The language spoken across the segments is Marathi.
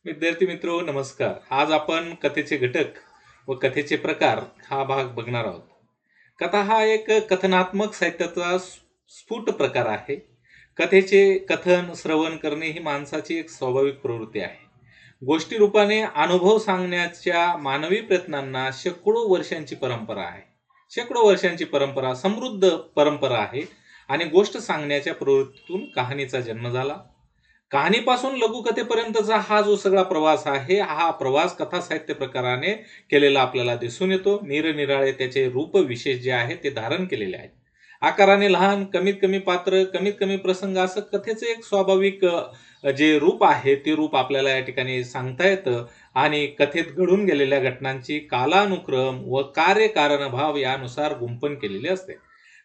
विद्यार्थी मित्रो नमस्कार. आज आपण कथेचे घटक व कथेचे प्रकार हा भाग बघणार आहोत. कथा हा एक कथनात्मक साहित्याचा स्फुट प्रकार आहे. कथेचे कथन श्रवण करणे ही माणसाची एक स्वाभाविक प्रवृत्ती आहे. गोष्टी रूपाने अनुभव सांगण्याच्या मानवी प्रयत्नांना शेकडो वर्षांची परंपरा आहे. शेकडो वर्षांची परंपरा, समृद्ध परंपरा आहे आणि गोष्ट सांगण्याच्या प्रवृत्तीतून कहाणीचा जन्म झाला. कहाणीपासून लघुकथेपर्यंतचा हा जो सगळा प्रवास आहे, हा प्रवास कथा साहित्य प्रकाराने केलेला आपल्याला दिसून येतो. निरनिराळे त्याचे रूप विशेष जे आहेत ते धारण केलेले आहेत. आकाराने लहान, कमीत कमी पात्र, कमीत कमी प्रसंग असं कथेचं एक स्वाभाविक जे रूप आहे ते रूप आपल्याला या ठिकाणी सांगता येतं आणि कथेत घडून गेलेल्या घटनांची कालानुक्रम व कार्यकारणभाव यानुसार गुंफन केलेली असते.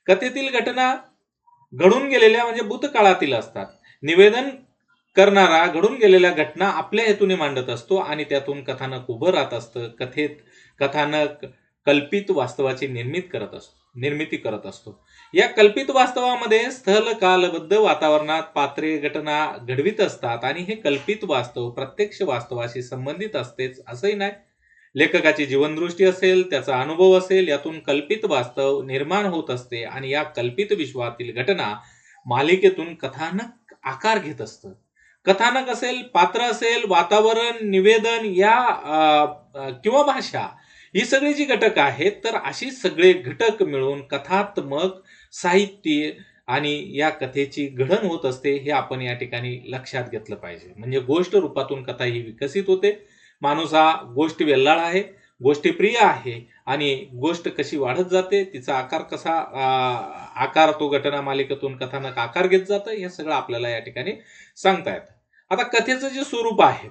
कथेतील घटना घडून गेलेल्या म्हणजे भूतकाळातील असतात. निवेदन करणारा घडून गेलेल्या घटना आपल्या हेतूने मांडत असतो आणि त्यातून कथानक उभं राहत असतं. कथानक कल्पित वास्तवाची निर्मिती करत असतो. या कल्पित वास्तवामध्ये स्थल कालबद्ध वातावरणात पात्रे घटना घडवीत असतात आणि हे कल्पित वास्तव प्रत्यक्ष वास्तवाशी संबंधित असतेच असंही नाही. लेखकाची जीवनदृष्टी असेल, त्याचा अनुभव असेल, यातून कल्पित वास्तव निर्माण होत असते आणि या कल्पित विश्वातील घटना मालिकेतून कथानक आकार घेत असतं. कथानक असेल, पात्र असेल, वातावरण, निवेदन किंवा भाषा ही सगळी जी घटक आहेत, तर अशी सगळे घटक मिळून कथात्मक साहित्य आणि या कथेची घडण होत असते हे आपण या ठिकाणी लक्षात घेतलं पाहिजे. म्हणजे गोष्ट रूपातून कथा ही विकसित होते. माणूस हा गोष्ट वेल्हाळ आहे, गोष्टीप्रिय आहे आणि गोष्ट कशी वाढत जाते, तिचा आकार तो घटना मालिकेतून कथानक आकार घेत जातं, हे सगळं आपल्याला या ठिकाणी सांगता येतं. आता कथेचं जे स्वरूप आहे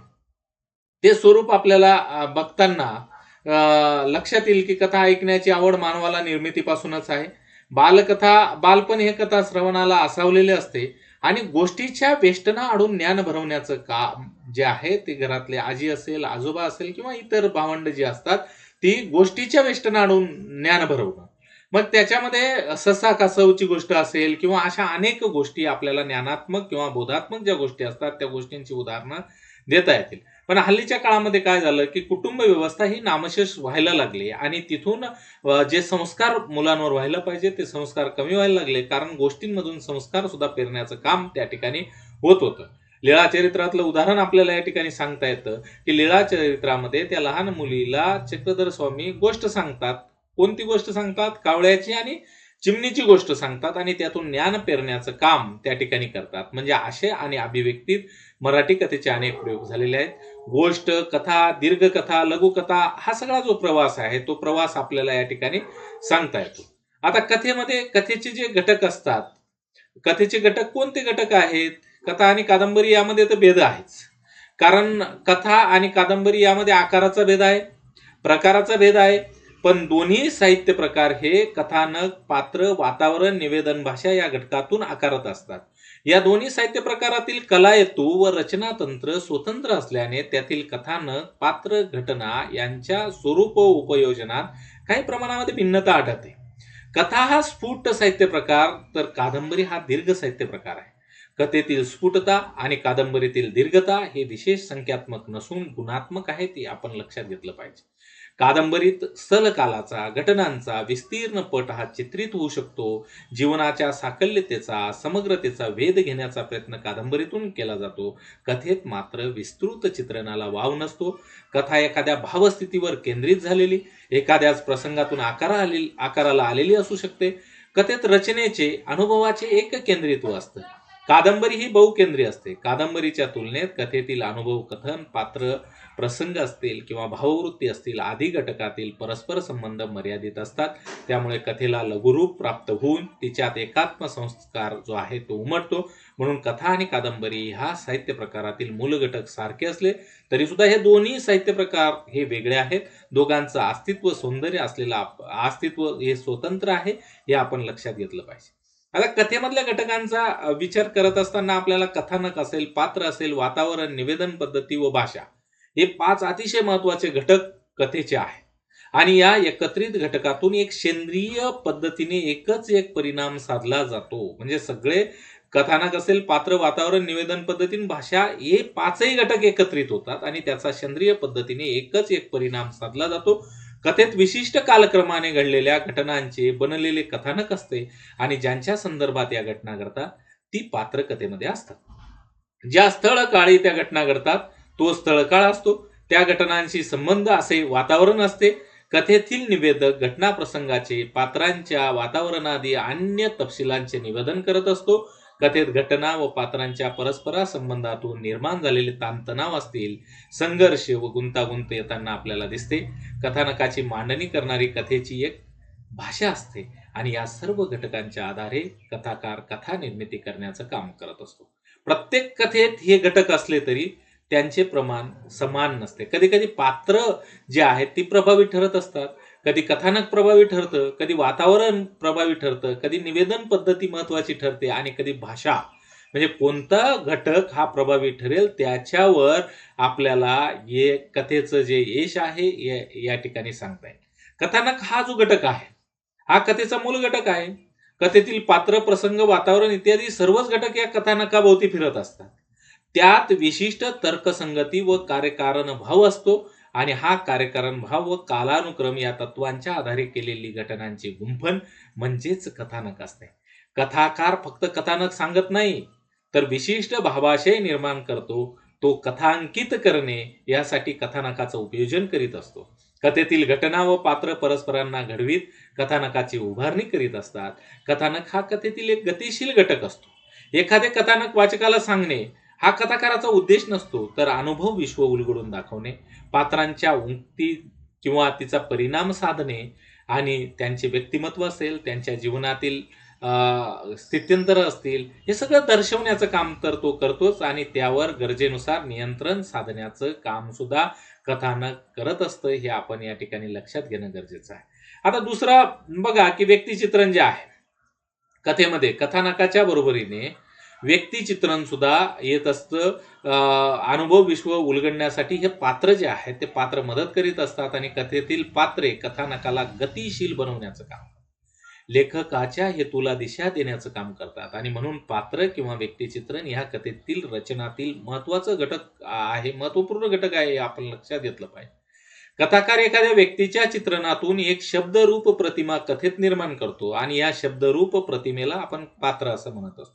ते स्वरूप आपल्याला बघताना लक्षात येईल की कथा ऐकण्याची आवड मानवाला निर्मितीपासूनच आहे. बालपण हे कथा श्रवणाला असावलेले असते आणि गोष्टीच्या वेष्टना आडून ज्ञान भरवण्याचं काम जे आहे ते घरातले आजी असेल, आजोबा असेल किंवा इतर भावंड जी असतात ती गोष्टीच्या वेष्टना आडून ज्ञान भरवणं. मग त्याच्यामध्ये ससा कासवची गोष्ट असेल किंवा अशा अनेक गोष्टी आपल्याला ज्ञानात्मक किंवा बोधात्मक ज्या गोष्टी असतात त्या गोष्टींची उदाहरणं देता येतील. पण हल्लीच्या काळामध्ये काय झालं की कुटुंब व्यवस्था ही नामशेष व्हायला लागली आणि तिथून जे संस्कार मुलांवर व्हायला पाहिजे ते संस्कार कमी व्हायला लागले, कारण गोष्टींमधून संस्कार सुद्धा पेरण्याचं काम त्या ठिकाणी होत होतं. लीळा चरित्रातलं उदाहरण आपल्याला या ठिकाणी सांगता येतं की लीळा चरित्रामध्ये त्या लहान मुलीला चक्रधर स्वामी गोष्ट सांगतात. कोणती गोष्ट सांगतात? कावळ्याची आणि चिमणीची गोष्ट सांगतात आणि त्यातून ज्ञान पेरण्याचं काम त्या ठिकाणी करतात. म्हणजे आशय आणि अभिव्यक्तीत मराठी कथेचे अनेक प्रयोग झालेले आहेत. गोष्ट, कथा, दीर्घकथा, लघुकथा हा सगळा जो प्रवास आहे तो प्रवास आपल्याला या ठिकाणी सांगता येतो. आता कथेमध्ये कथेचे जे घटक असतात, कथेचे घटक कोणते घटक आहेत? कथा आणि कादंबरी यामध्ये तर भेद आहेच. कारण कथा आणि कादंबरी यामध्ये आकाराचा भेद आहे, प्रकाराचा भेद आहे. पण दोन्ही साहित्य प्रकार हे कथानक, पात्र, वातावरण, निवेदन, भाषा या घटकातून आकारत असतात. या दोन्ही साहित्य प्रकारातील कलाहेतू व रचनातंत्र स्वतंत्र असल्याने त्यातील कथानक, पात्र, घटना यांच्या स्वरूप व उपयोजनात काही प्रमाणामध्ये भिन्नता आढळते. कथा हा स्फुट साहित्य प्रकार तर कादंबरी हा दीर्घ साहित्य प्रकार आहे. कथेतील स्फुटता आणि कादंबरीतील दीर्घता हे विशेष संख्यात्मक नसून गुणात्मक आहे, ते आपण लक्षात घेतलं पाहिजे. कादंबरीत स्थलकालाचा, घटनांचा विस्तीर्ण पट हा चित्रित होऊ शकतो. जीवनाच्या साकल्यतेचा, समग्रतेचा वेध घेण्याचा प्रयत्न कादंबरीतून केला जातो. कथेत मात्र विस्तृत चित्रणाला वाव नसतो. कथा एखाद्या भावस्थितीवर केंद्रित झालेली, एखाद्याच प्रसंगातून आकाराला आलेली असू शकते. कथेत रचनेचे, अनुभवाचे एक केंद्रित्व असतं. कादंबरी ही बहुकेंद्रीय असते. कादंबरीच्या तुलनेत कथेतील अनुभव, कथन, पात्र, प्रसंग असतील किंवा भाववृत्ती असतील आदी घटकातील परस्पर संबंध मर्यादित असतात. त्यामुळे कथेला लघुरूप प्राप्त होऊन तिच्यात एकात्म संस्कार जो आहे तो उमटतो. म्हणून कथा आणि कादंबरी ह्या साहित्य प्रकारातील मूल घटक सारखे असले तरी सुद्धा हे दोन्ही साहित्य प्रकार हे वेगळे आहेत. दोघांचं अस्तित्व, सौंदर्य असलेलं अस्तित्व हे स्वतंत्र आहे, हे आपण लक्षात घेतलं पाहिजे. आता कथेमधल्या घटकांचा विचार करत असताना आपल्याला कथानक असेल, पात्र असेल, वातावरण, निवेदन पद्धती व भाषा हे 5 अतिशय महत्वाचे घटक कथेचे आहेत. आणि या एकत्रित घटकातून एक सेंद्रिय पद्धतीने एकच एक परिणाम साधला जातो. म्हणजे सगळे कथानक असेल, पात्र, वातावरण, निवेदन पद्धती, भाषा हे पाचही घटक एकत्रित होतात आणि त्याचा सेंद्रिय पद्धतीने एकच एक परिणाम साधला जातो. कथेत विशिष्ट कालक्रमाने घडलेल्या घटनांचे बनलेले कथानक असते आणि ज्यांच्या संदर्भात या घटना घडतात ती पात्र कथेमध्ये असतात. ज्या स्थळ काळी त्या घटना घडतात तो स्थळ काळ असतो. त्या घटनांशी संबंध असे वातावरण असते. कथेतील निवेदक घटना प्रसंगाचे, पात्रांच्या, वातावरणादी अन्य तपशिलांचे निवेदन करत असतो. कथेत घटना व पात्रांच्या परस्पर संबंधातून निर्माण झालेले ताणतणाव असतील, संघर्ष व गुंतागुंत येताना आपल्याला दिसते. कथानकाची मांडणी करणारी कथेची एक भाषा असते आणि या सर्व घटकांच्या आधारे कथाकार कथा निर्मिती करण्याचं काम करत असतो. प्रत्येक कथेत हे घटक असले तरी त्यांचे प्रमाण समान नसते. कधी कधी पात्र जे आहेत ती प्रभावी ठरत असतात, कधी कथानक प्रभावी ठरतं, कधी वातावरण प्रभावी ठरतं, कधी निवेदन पद्धती महत्वाची ठरते आणि कधी भाषा. म्हणजे कोणता घटक हा प्रभावी ठरेल त्याच्यावर आपल्याला हे कथेचं जे यश आहे या ठिकाणी सांगता येईल. कथानक हा जो घटक आहे हा कथेचा मूल घटक आहे. कथेतील पात्र, प्रसंग, वातावरण इत्यादी सर्वच घटक या कथानकाभोवती फिरत असतात. त्यात विशिष्ट तर्कसंगती व कार्यकारण भाव असतो आणि हा कार्यकारण भाव व कालानुक्रम या तत्वांच्या आधारे केलेली घटनांची गुंफण म्हणजेच कथानक असते. कथाकार फक्त कथानक सांगत नाही तर विशिष्ट भावाशय निर्माण करतो. तो कथांकित करणे यासाठी कथानकाचं उपयोजन करीत असतो. कथेतील घटना व पात्र परस्परांना घडवीत कथानकाची उभारणी करीत असतात. कथानक हा कथेतील एक गतिशील घटक असतो. एखादे कथानक वाचकाला सांगणे हा कथाकाराचा उद्देश नसतो, तर अनुभव विश्व उलगडून दाखवणे, पात्रांच्या उक्ती किंवा तिचा परिणाम साधणे आणि त्यांचे व्यक्तिमत्व असेल, त्यांच्या जीवनातील स्थित्यंतर असतील, हे सगळं दर्शवण्याचं काम तर तो करतोच आणि त्यावर गरजेनुसार नियंत्रण साधण्याचं काम सुद्धा कथानक करत असतं. हे आपण या ठिकाणी लक्षात घेणं गरजेचं आहे. आता दुसरा बघा की व्यक्तिचित्रण जे आहे कथेमध्ये कथानकाच्या बरोबरीने व्यक्तिचित्रण सुद्धा येत असतं. अनुभव विश्व उलगडण्यासाठी हे पात्र जे आहेत ते पात्र मदत करीत असतात आणि कथेतील पात्रे कथानकाला गतिशील बनवण्याचं काम, लेखकाच्या हेतूला दिशा देण्याचं काम करतात आणि म्हणून पात्र किंवा व्यक्तिचित्रण ह्या कथेतील रचनातील महत्वाचं घटक आहे, महत्वपूर्ण घटक आहे हे आपण लक्षात घेतलं पाहिजे. कथाकार एखाद्या व्यक्तीच्या चित्रणातून एक शब्दरूप प्रतिमा कथेत निर्माण करतो आणि या शब्दरूप प्रतिमेला आपण पात्र असं म्हणत असतो.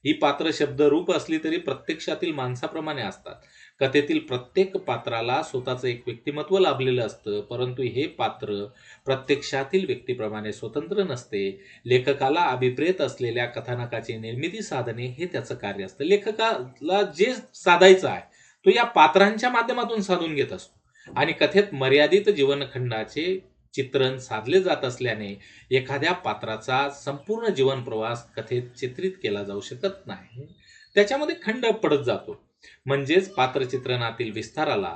ही पात्र शब्दरूप असली तरी प्रत्यक्षातील माणसाप्रमाणे असतात. कथेतील प्रत्येक पात्राला स्वतःचं एक व्यक्तिमत्व लाभलेलं असतं, परंतु हे पात्र प्रत्यक्षातील व्यक्तीप्रमाणे स्वतंत्र नसते. लेखकाला अभिप्रेत असलेल्या कथानकाची निर्मिती साधने हे त्याचं कार्य असतं. लेखकाला जे साधायचं आहे तो या पात्रांच्या माध्यमातून साधून घेत असतो आणि कथेत मर्यादित जीवनखंडाचे चित्रण साधले जात असल्याने एखाद्या पात्राचा संपूर्ण जीवन प्रवास कथेत चित्रित केला जाऊ शकत नाही. त्याच्यामध्ये खंड पडत जातो. म्हणजेच पात्रचित्रणातील विस्ताराला,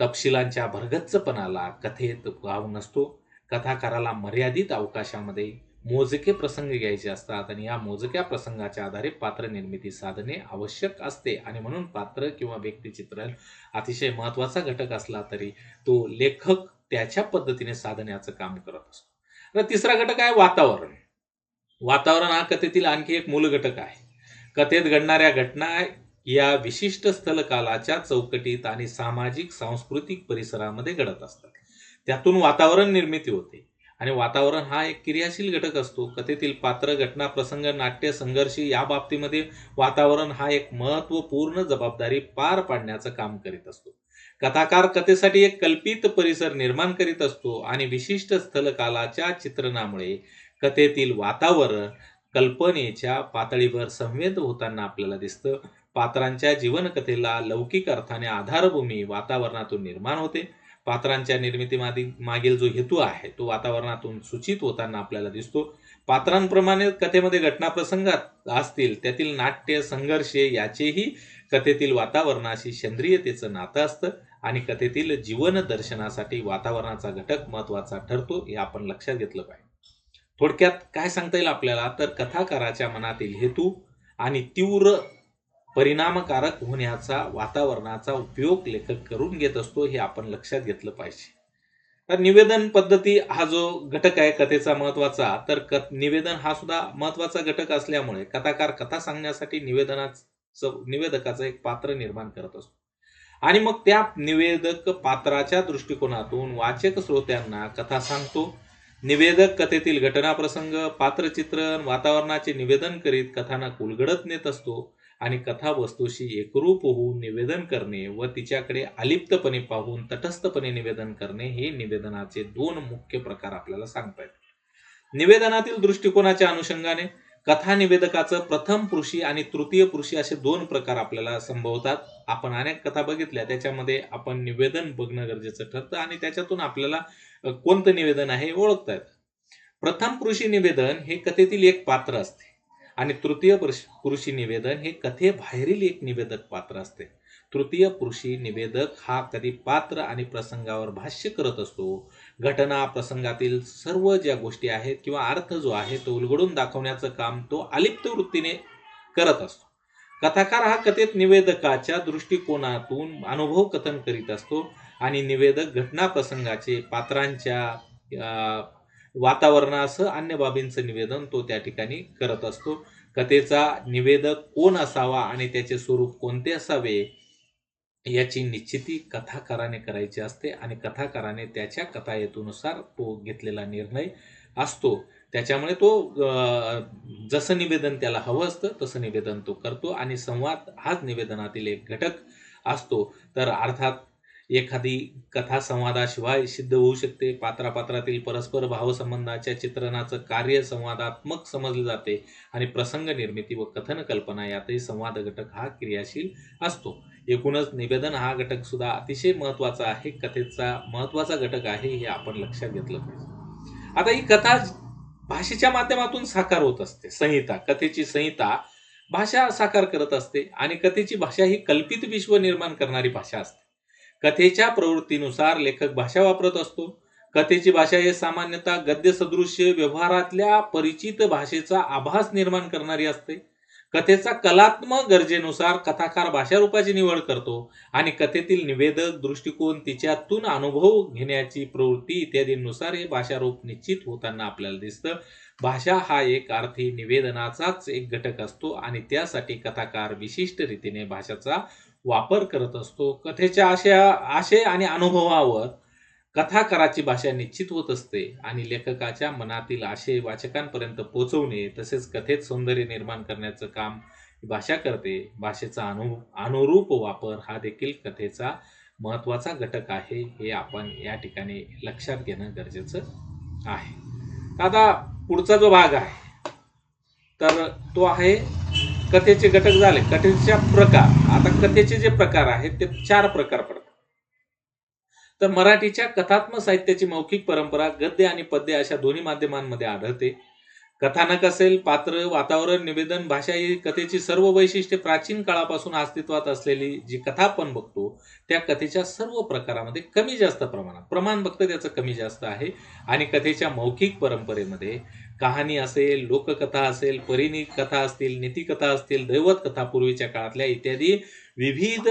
तपशिलांच्या भरगच्चपणाला कथेत वाव नसतो. कथाकाराला मर्यादित अवकाशामध्ये मोजके प्रसंग घ्यायचे असतात आणि या मोजक्या प्रसंगाच्या आधारे पात्र निर्मिती साधने आवश्यक असते आणि म्हणून पात्र किंवा व्यक्तिचित्रण अतिशय महत्वाचा घटक असला तरी तो लेखक त्याच्या पद्धतीने साधण्याचं काम करत असतो. तर तिसरा घटक आहे वातावरण. वातावरण हा कथेतील आणखी एक मूल घटक आहे. कथेत घडणाऱ्या घटना या विशिष्ट स्थलकालाच्या चौकटीत आणि सामाजिक सांस्कृतिक परिसरामध्ये घडत असतात. त्यातून वातावरण निर्मिती होते आणि वातावरण हा एक क्रियाशील घटक असतो. कथेतील पात्र, घटना, प्रसंग, नाट्य, संघर्ष या बाबतीमध्ये वातावरण हा एक महत्वपूर्ण जबाबदारी पार पाडण्याचं काम करीत असतो. कथाकार कथेसाठी एक कल्पित परिसर निर्माण करीत असतो आणि विशिष्ट स्थलकालाच्या चित्रणामुळे कथेतील वातावरण कल्पनेच्या पातळीवर संवेद होताना आपल्याला दिसतं. पात्रांच्या जीवनकथेला लौकिक अर्थाने आधारभूमी वातावरणातून निर्माण होते. पात्रांच्या निर्मितीमागील जो हेतू आहे तो वातावरणातून सूचित होताना आपल्याला दिसतो. पात्रांप्रमाणे कथेमध्ये घटना प्रसंग असतील, त्यातील नाट्य, संघर्ष याचेही कथेतील वातावरणाशी सेंद्रियतेचं नातं असतं आणि कथेतील जीवन दर्शनासाठी वातावरणाचा घटक महत्वाचा ठरतो हे आपण लक्षात घेतलं पाहिजे. थोडक्यात काय सांगता येईल आपल्याला तर कथाकाराच्या मनातील हेतू आणि तीव्र परिणामकारक होण्याचा वातावरणाचा उपयोग लेखक करून घेत असतो हे आपण लक्षात घेतलं पाहिजे. तर निवेदन पद्धती हा जो घटक आहे कथेचा महत्वाचा, तर निवेदन हा सुद्धा महत्वाचा घटक असल्यामुळे कथाकार कथा सांगण्यासाठी निवेदकाचं एक पात्र निर्माण करत असतो. आणि मग त्या निवेदक पात्राच्या दृष्टिकोनातून वाचक श्रोत्यांना कथा सांगतो. निवेदक कथेतील घटनाप्रसंग, पात्रचित्रण, वातावरणाचे निवेदन करीत कथानक उलगडत नेत असतो आणि कथा वस्तूशी एकरूप होऊन निवेदन करणे व तिच्याकडे अलिप्तपणे पाहून तटस्थपणे निवेदन करणे हे निवेदनाचे दोन मुख्य प्रकार आपल्याला सांगता येतात. निवेदनातील दृष्टिकोनाच्या अनुषंगाने कथा निवेदकाचं प्रथम पुरुषी आणि तृतीय पुरुषी असे दोन प्रकार आपल्याला संभवतात. आपण अनेक कथा बघितल्या, त्याच्यामध्ये आपण निवेदन बघणं गरजेचं ठरतं आणि त्याच्यातून आपल्याला कोणतं निवेदन आहे हे ओळखता येतं. प्रथम पुरुषी निवेदन हे कथेतील एक पात्र असते आणि तृतीय पुरुषी निवेदन हे कथेबाहेरील एक निवेदक पात्र असते. तृतीय पुरुषी निवेदक हा कधी पात्र आणि प्रसंगावर भाष्य करत असतो. घटना प्रसंगातील सर्व ज्या गोष्टी आहेत किंवा अर्थ जो आहे तो उलगडून दाखवण्याचं काम तो अलिप्त वृत्तीने करत असतो. कथाकार हा कथेत निवेदकाच्या दृष्टिकोनातून अनुभव कथन करीत असतो आणि निवेदक घटना प्रसंगाचे, पात्रांच्या वातावरणासह अन्य बाबींचं निवेदन तो त्या ठिकाणी करत असतो. कथेचा निवेदक कोण असावा आणि त्याचे स्वरूप कोणते असावे याची निश्चिती कथाकाराने करायची असते आणि कथाकाराने त्याच्या कथाहेतूनुसार तो घेतलेला निर्णय असतो. त्याच्यामुळे तो जसं निवेदन त्याला हवं असतं तसं निवेदन तो करतो आणि संवाद हाच निवेदनातील एक घटक असतो. तर अर्थात एखादी कथा संवादाशिवाय सिद्ध होऊ शकते. पात्रापात्रातील परस्पर भावसंबंधाच्या चित्रणाचं कार्य संवादात्मक समजले जाते आणि प्रसंग निर्मिती व कथन कल्पना यातही संवाद घटक हा क्रियाशील असतो. एकूणच निवेदन हा घटक सुद्धा अतिशय महत्वाचा आहे, कथेचा महत्वाचा घटक आहे हे आपण लक्षात घेतलं पाहिजे. आता ही कथा भाषेच्या माध्यमातून साकार होत असते. कथेची संहिता भाषा साकार करत असते आणि कथेची भाषा ही कल्पित विश्व निर्माण करणारी भाषा असते. कथेच्या प्रवृत्तीनुसार लेखक भाषा वापरत असतो. कथेची भाषा हे सामान्यतः गद्य सदृश्य व्यवहारातल्या परिचित भाषेचा आभास निर्माण करणारी असते. कथेचा कलात्मक गरजेनुसार कथाकार भाषा रूपाची निवड करतो आणि कथेतील निवेदक दृष्टिकोन, तिच्यातून अनुभव घेण्याची प्रवृत्ती इत्यादींनुसार हे भाषारूप निश्चित होताना आपल्याला दिसतं. भाषा हा एक अर्थी निवेदनाचाच एक घटक असतो आणि त्यासाठी कथाकार विशिष्ट रीतीने भाषेचा वापर करत असतो. कथेच्या आशय आणि अनुभवावर कथाकाराची भाषा निश्चित होत असते आणि लेखकाच्या मनातील आशय वाचकांपर्यंत पोहोचवणे तसेच कथेत सौंदर्य निर्माण करण्याचं काम भाषा करते. भाषेचा अनुरूप वापर हा देखील कथेचा महत्वाचा घटक आहे, हे आपण या ठिकाणी लक्षात घेणं गरजेचं आहे. आता पुढचा जो भाग आहे तर तो आहे कथेचे घटक झाले. कथेच्या प्रकार. आता कथेचे जे प्रकार आहेत ते 4 प्रकार पडतात. तर मराठीच्या कथात्मक साहित्याची मौखिक परंपरा गद्य आणि पद्य अशा दोन्ही माध्यमांमध्ये आढळते. कथानक असेल, पात्र, वातावरण, निवेदन, भाषा ही कथेची सर्व वैशिष्ट्ये प्राचीन काळापासून अस्तित्वात असलेली जी कथा आपण बघतो त्या कथेच्या सर्व प्रकारामध्ये कमी जास्त प्रमाण फक्त त्याचं कमी जास्त आहे. आणि कथेच्या मौखिक परंपरेमध्ये कहाणी असेल, लोककथा असेल, परिणित कथा असतील, नीतिकथा असतील, दैवत कथा पूर्वीच्या काळातल्या इत्यादी विविध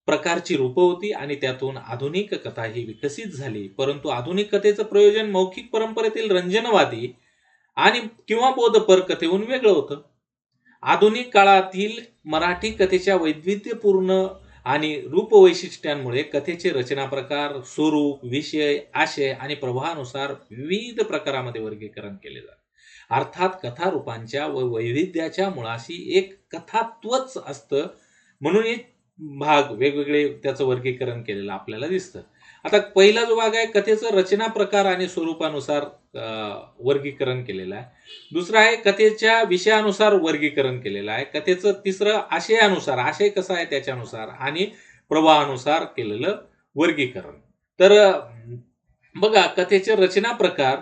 प्रकारची रूपं होती आणि त्यातून आधुनिक कथा ही विकसित झाली. परंतु आधुनिक कथेचं प्रयोजन मौखिक परंपरेतील रंजनवादी आणि किंवा बोधपर कथेहून वेगळं होतं. आधुनिक काळातील मराठी कथेच्या वैविध्यपूर्ण आणि रूपवैशिष्ट्यांमुळे कथेचे रचना प्रकार, स्वरूप, विषय, आशय आणि प्रवाहानुसार विविध प्रकारामध्ये वर्गीकरण केले जाते. अर्थात कथारूपांच्या व वैविध्याच्या मुळाशी एक कथात्वच असतं, म्हणून हे भाग वेगवेगळे त्याचं वर्गीकरण केलेलं आपल्याला दिसतं. आता पहिला जो भाग आहे कथेचं रचना प्रकार आणि स्वरूपानुसार वर्गीकरण केलेलं आहे. दुसरं आहे कथेच्या विषयानुसार वर्गीकरण केलेलं आहे. कथेचं तिसरं आशयानुसार, आशय कसा आहे त्याच्यानुसार आणि प्रवाहानुसार केलेलं वर्गीकरण. तर बघा, कथेचे रचना प्रकार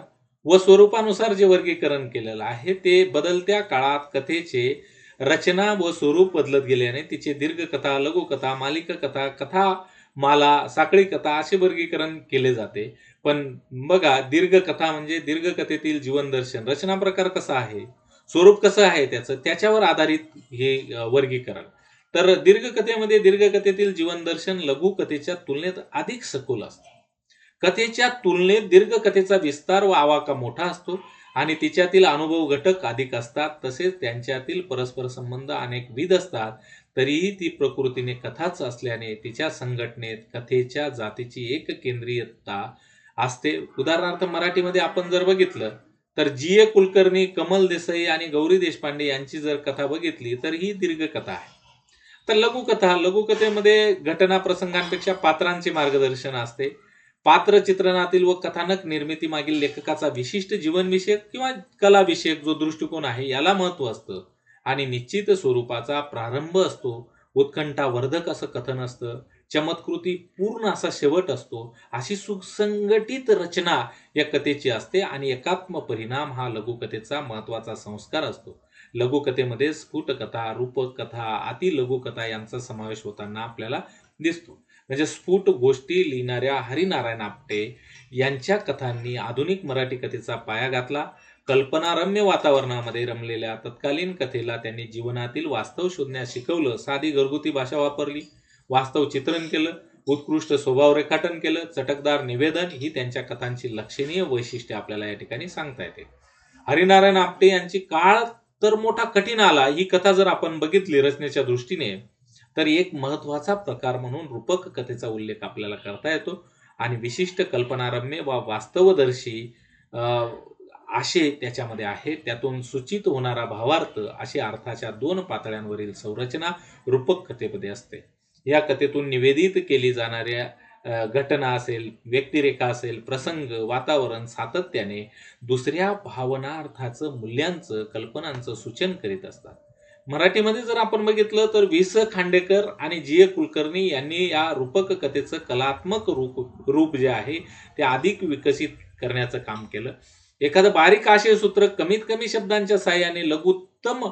व स्वरूपानुसार जे वर्गीकरण केलेलं आहे ते बदलत्या काळात कथेचे रचना व स्वरूप बदलत गेल्याने तिचे दीर्घकथा, लघुकथा, मालिका कथा, कथामाला, साखळी कथा असे वर्गीकरण केले जाते. पण बघा, दीर्घकथा म्हणजे दीर्घकथेतील जीवनदर्शन, रचना प्रकार कसा आहे, स्वरूप कसं आहे त्याच्यावर आधारित हे वर्गीकरण. तर दीर्घकथेमध्ये दीर्घकथेतील जीवनदर्शन लघुकथेच्या तुलनेत अधिक सखोल असतं. कथेच्या तुलनेत दीर्घ कथेचा विस्तार व आवाका मोठा असतो आणि तिच्यातील अनुभव घटक अधिक असतात. तसेच त्यांच्यातील परस्पर संबंध अनेकविध असतात. तरीही ती प्रकृतीने कथाच असल्याने तिच्या संघटनेत कथेच्या जातीची एक केंद्रीयता असते. उदाहरणार्थ मराठीमध्ये आपण जर बघितलं तर जी.ए. कुलकर्णी, कमल देसाई आणि गौरी देशपांडे यांची जर कथा बघितली तर ही दीर्घ कथा आहे. तर लघुकथेमध्ये घटना प्रसंगांपेक्षा पात्रांचे मार्गदर्शन असते. पात्र चित्रणातील व कथानक निर्मिती मागील लेखकाचा विशिष्ट जीवनविषयक किंवा कलाविषयक जो दृष्टिकोन आहे याला महत्व असतं आणि निश्चित स्वरूपाचा प्रारंभ असतो. उत्कंठावर्धक असं कथन असतं. चमत्कृती पूर्ण असा शेवट असतो. अशी सुसंघटित रचना या कथेची असते आणि एकात्म परिणाम हा लघुकथेचा महत्वाचा संस्कार असतो. लघुकथेमध्ये स्फुटकथा, रूपकथा, अतिलघुकथा यांचा समावेश होताना आपल्याला दिसतो. म्हणजे स्फुट गोष्टी लिहिणाऱ्या हरिनारायण आपटे यांच्या कथांनी आधुनिक मराठी कथेचा पाया घातला. कल्पनारम्य वातावरणामध्ये रमलेल्या तत्कालीन कथेला त्यांनी जीवनातील वास्तव शोधण्यास शिकवलं. साधी घरगुती भाषा वापरली, वास्तव चित्रण केलं, उत्कृष्ट स्वभाव रेखाटन केलं, चटकदार निवेदन ही त्यांच्या कथांची लक्षणीय वैशिष्ट्ये आपल्याला या ठिकाणी सांगता येते. हरिनारायण आपटे यांची काळ तर मोठा कठीण आला ही कथा जर आपण बघितली रचनेच्या दृष्टीने तर एक महत्वाचा प्रकार म्हणून रूपक कथेचा उल्लेख आपल्याला करता येतो आणि विशिष्ट कल्पनारम्य व वास्तवदर्शी आशय त्याच्यामध्ये आहे. त्यातून सूचित होणारा भावार्थ अशी अर्थाच्या 2 पातळ्यांवरील संरचना रूपक कथेमध्ये असते. या कथेतून निवेदित केली जाणाऱ्या घटना असेल, व्यक्तिरेखा असेल, प्रसंग, वातावरण सातत्याने दुसऱ्या भावनार्थाचं, मूल्यांचं, कल्पनांचं सूचन करीत असतात. मराठीमध्ये जर आपण बघितलं तर वि. स. खांडेकर आणि जी.ए. कुलकर्णी यांनी या रूपक कथेचं कलात्मक रूप जे आहे ते अधिक विकसित करण्याचं काम केलं. एखादं बारीक आशयसूत्र कमीत कमी शब्दांच्या साहाय्याने लघुत्तम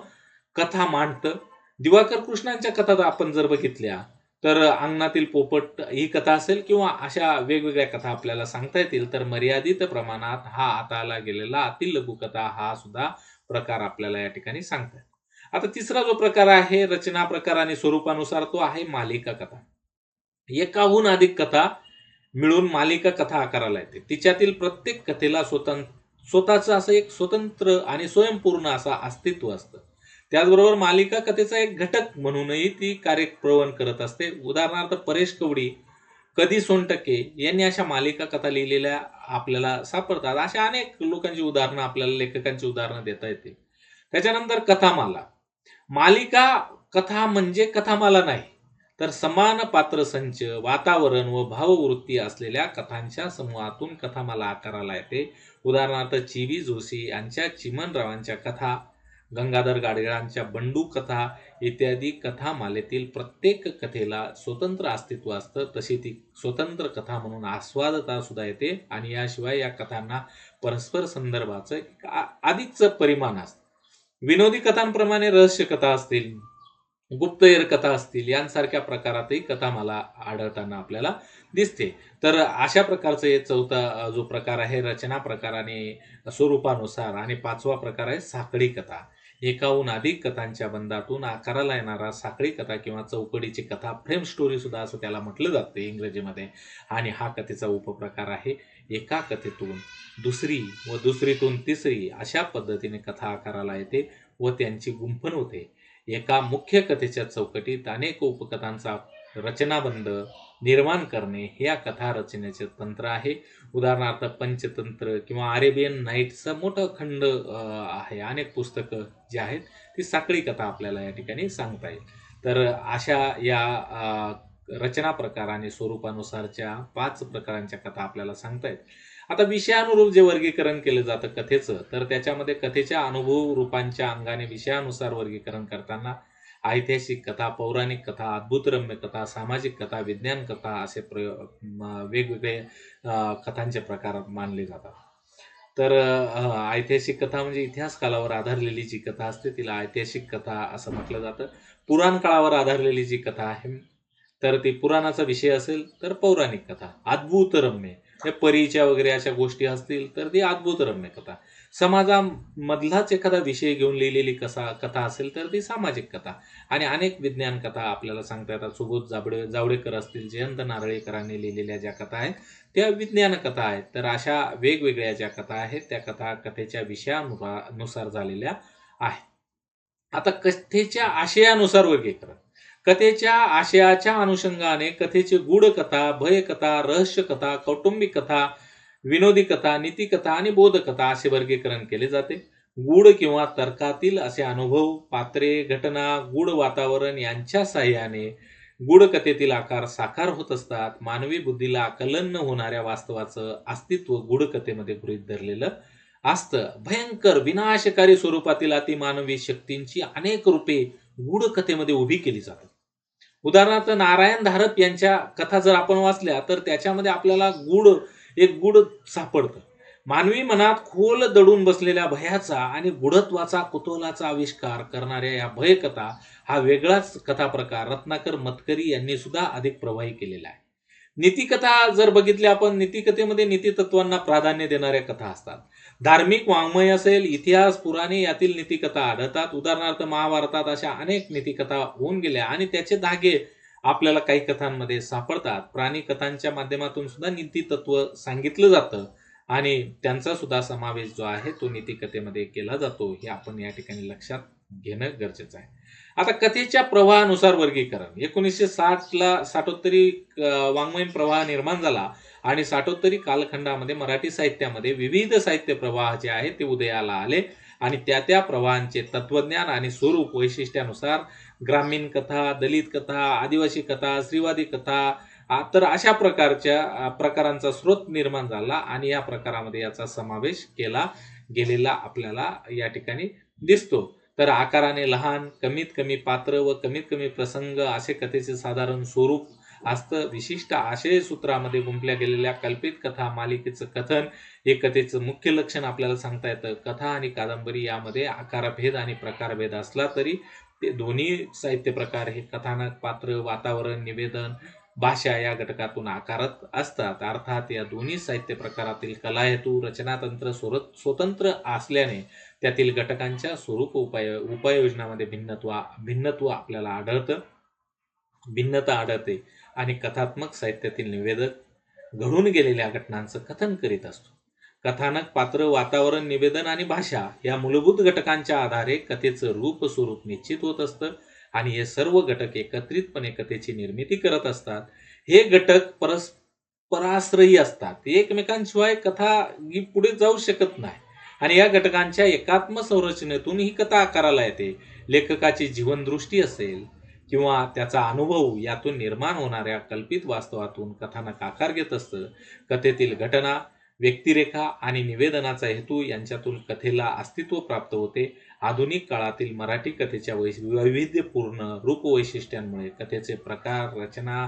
कथा मांडतं. दिवाकर कृष्णांच्या कथा आपण जर बघितल्या तर अंगणातील पोपट ही कथा असेल किंवा अशा वेगवेगळ्या कथा आपल्याला सांगता येतील. तर मर्यादित प्रमाणात हा हाताळला गेलेला अतिलघुकथा हा सुद्धा प्रकार आपल्याला या ठिकाणी सांगता येतो. आता तिसरा जो प्रकार आहे रचना प्रकार आणि स्वरूपानुसार तो आहे मालिका कथा. एकाहून अधिक कथा मिळून मालिका कथा आकाराला येते. तिच्यातील प्रत्येक कथेला स्वतःचं असं एक स्वतंत्र आणि स्वयंपूर्ण असं अस्तित्व असतं. त्याचबरोबर मालिका कथेचा एक घटक म्हणूनही ती कार्यप्रवण करत असते. उदाहरणार्थ परेश कवडी, कधी सोनटक्के यांनी अशा मालिका कथा लिहिलेल्या आपल्याला सापडतात. अशा अनेक लोकांची उदाहरणं आपल्याला लेखकांची उदाहरणं देता येतील. त्याच्यानंतर कथामाला. मालिका कथा म्हणजे कथामाला नाही तर समान पात्रसंच, वातावरण व भाववृत्ती असलेल्या कथांच्या समूहातून कथामाला आकाराला येते. उदाहरणार्थ चि.वी. जोशी यांच्या चिमणरावांच्या कथा, गंगाधर गाडगिळांच्या बंडू कथा इत्यादी कथामालेतील प्रत्येक कथेला स्वतंत्र अस्तित्व असतं. तशी ती स्वतंत्र कथा म्हणून आस्वादता सुद्धा येते आणि याशिवाय या कथांना परस्पर संदर्भाचं अधिकचं परिमाण असतं. विनोदी कथांप्रमाणे रहस्य कथा असतील, गुप्तहेर कथा असतील यांसारख्या प्रकारातही कथामाला आढळताना आपल्याला दिसते. तर अशा प्रकारचा हे चौथा जो प्रकार आहे रचना प्रकार आणि स्वरूपानुसार आणि 5वा प्रकार आहे साखळी कथा. एकाहून अधिक कथांच्या बंधातून आकाराला येणारा साखळी कथा किंवा चौकडीची कथा, फ्रेम स्टोरी सुद्धा असं त्याला म्हटलं जातं इंग्रजीमध्ये. आणि हा कथेचा उपप्रकार आहे. एका कथेतून दुसरी व दुसरीतून तिसरी अशा पद्धतीने कथा आकाराला येते व त्यांची गुंफण होते. एका मुख्य कथेच्या चौकटीत अनेक उपकथांचा रचनाबंध निर्माण करणे हे या कथा रचनेचे तंत्र आहे. उदाहरणार्थ पंचतंत्र किंवा अरेबियन नाईट्सचा मोठा खंड आहे. अनेक पुस्तकं जी आहेत ती साखळी कथा आपल्याला या ठिकाणी सांगता येईल. तर अशा या रचना प्रकार आणि स्वरूपानुसारच्या 5 प्रकारांच्या कथा आपल्याला सांगता येत. आता विषयानुरूप जे वर्गीकरण केलं जातं कथेचं तर त्याच्यामध्ये कथेच्या अनुभव रूपांच्या अंगाने विषयानुसार वर्गीकरण करताना ऐतिहासिक कथा, पौराणिक कथा, अद्भुतरम्य कथा, सामाजिक कथा, विज्ञान कथा असे वेगवेगळे कथांचे प्रकार मानले जातात. तर ऐतिहासिक कथा म्हणजे इतिहास कालावर आधारलेली जी कथा असते तिला ऐतिहासिक कथा असं म्हटलं जातं. पुराण काळावर आधारलेली जी कथा आहे तर ती पुराणाचा विषय असेल तर पौराणिक कथा. अद्भुतरम्य या परीच्या वगैरे अशा गोष्टी असतील तर ती अद्भुतरम्य कथा. समाजामधलाच एखादा विषय घेऊन लिहिलेली कथा असेल तर ती सामाजिक कथा. आणि अनेक विज्ञान कथा आपल्याला सांगता येतात. सुबोध जावडेकर असतील, जयंत नारळीकरांनी लिहिलेल्या ज्या कथा आहेत त्या विज्ञान कथा आहेत. तर अशा वेगवेगळ्या ज्या कथा आहेत त्या कथा कथेच्या विषयानुसार झालेल्या आहेत. आता कथेच्या आशयानुसार वर्गीकरण. कथेच्या आशयाच्या अनुषंगाने कथेची गूढ कथा, भयकथा, रहस्य कथा, कौटुंबिक कथा, विनोदी कथा, नीतिकथा आणि बोधकथा असे वर्गीकरण केले जाते. गूढ किंवा तर्कातील असे अनुभव, पात्रे, घटना, गूढ वातावरण यांच्या साहाय्याने गूढ कथेतील आकार साकार होत असतात. मानवी बुद्धीला आकलन न होणाऱ्या वास्तवाचं अस्तित्व गूढ कथेमध्ये गृहीत धरलेलं असतं. भयंकर विनाशकारी स्वरूपातील अतिमानवी शक्तींची अनेक रूपे गूढ कथेमध्ये उभी केली जातात. उदाहरणार्थ नारायण धारप यांच्या कथा जर आपण वाचल्या तर त्याच्यामध्ये आपल्याला एक गूढ सापडतं. मानवी मनात खोल दडून बसलेल्या भयाचा आणि गूढत्वाचा कुतूहलाचा आविष्कार करणाऱ्या या भयकथा हा वेगळाच कथा प्रकार रत्नाकर मतकरी यांनी सुद्धा अधिक प्रभावी केलेला आहे. नीतिकथा जर बघितली आपण, नीतिकथेमध्ये नीतितत्वांना प्राधान्य देणाऱ्या कथा असतात. धार्मिक वाङ्मय असेल, इतिहास, पुराणे यातील नीतिकथा आढळतात. उदाहरणार्थ महाभारतात अशा अनेक नीतिकथा होऊन गेल्या आणि त्याचे धागे आपल्याला काही कथांमध्ये सापडतात. प्राणी कथांच्या माध्यमातून सुद्धा नीतितत्व सांगितलं जातं आणि त्यांचा सुद्धा समावेश जो आहे तो नीतिकथेमध्ये केला जातो. हे आपण या ठिकाणी लक्षात घेणं गरजेचं आहे. आता कथेच्या प्रवाहानुसार वर्गीकरण. 1960ला साठोत्तरी वाङ्मयीन प्रवाह निर्माण झाला आणि साठोत्तरी कालखंडामध्ये मराठी साहित्यामध्ये विविध साहित्य प्रवाह जे आहेत ते उदयाला आले आणि त्या प्रवाहांचे तत्वज्ञान आणि स्वरूप वैशिष्ट्यानुसार ग्रामीण कथा, दलित कथा, आदिवासी कथा, स्त्रीवादी कथा तर अशा प्रकारांचा स्रोत निर्माण झाला आणि या प्रकारामध्ये याचा समावेश केला गेलेला आपल्याला या ठिकाणी दिसतो. तर आकाराने लहान, कमीत कमी पात्र व कमीत कमी प्रसंग असे कथेचे साधारण स्वरूप असतं. विशिष्ट आशय सूत्रामध्ये गुंफल्या गेलेल्या कल्पित कथा मालिकेचं कथन हे कथेचं मुख्य लक्षण आपल्याला सांगता येतं. कथा आणि कादंबरी यामध्ये आकारभेद आणि प्रकारभेद असला तरी ते दोन्ही साहित्य प्रकार हे कथानक, पात्र, वातावरण, निवेदन, भाषा या घटकातून आकारत असतात. अर्थात या दोन्ही साहित्य प्रकारातील कलाहेतू, रचनातंत्र स्वतंत्र असल्याने त्यातील घटकांच्या स्वरूप उपाययोजनामध्ये भिन्नत्व आपल्याला भिन्नता आढळते आणि कथात्मक साहित्यातील निवेदक घडून गेलेल्या घटनांचं कथन करीत असतो. कथानक, पात्र, वातावरण, निवेदन आणि भाषा या मूलभूत घटकांच्या आधारे कथेचं रूप स्वरूप निश्चित होत असतं आणि हे सर्व घटक एकत्रितपणे कथेची निर्मिती करत असतात. हे घटक परस्पराश्रयी असतात. एकमेकांशिवाय कथा ही पुढे जाऊ शकत नाही आणि या घटकांच्या एकात्म संरचनेतून ही कथा आकाराला येते. लेखकाची जीवनदृष्टी असेल किंवा त्याचा अनुभव यातून निर्माण होणाऱ्या कल्पित वास्तवातून कथानक आकार घेत असतं. कथेतील घटना, व्यक्तिरेखा आणि निवेदनाचा हेतू यांच्यातून कथेला अस्तित्व प्राप्त होते. आधुनिक काळातील मराठी कथेच्या वैविध्यपूर्ण रूपवैशिष्ट्यांमुळे कथेचे प्रकार, रचना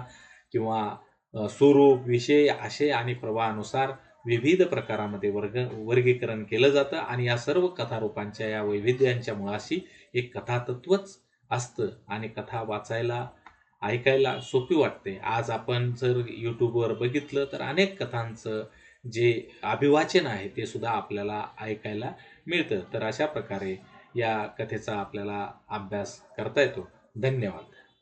किंवा स्वरूप, विषय, आशय आणि प्रवाहानुसार विविध प्रकारामध्ये वर्गीकरण केलं जातं आणि या सर्व कथारूपांच्या या वैविध्यांच्या मुळाशी एक कथातत्वच असतं आणि कथा वाचायला, ऐकायला सोपी वाटते. आज आपण जर यूट्यूबवर बघितलं तर अनेक कथांचं जे अभिवाचन आहे ते सुद्धा आपल्याला ऐकायला मिळतं. तर अशा प्रकारे या कथेचा आपल्याला अभ्यास करता येतो. धन्यवाद.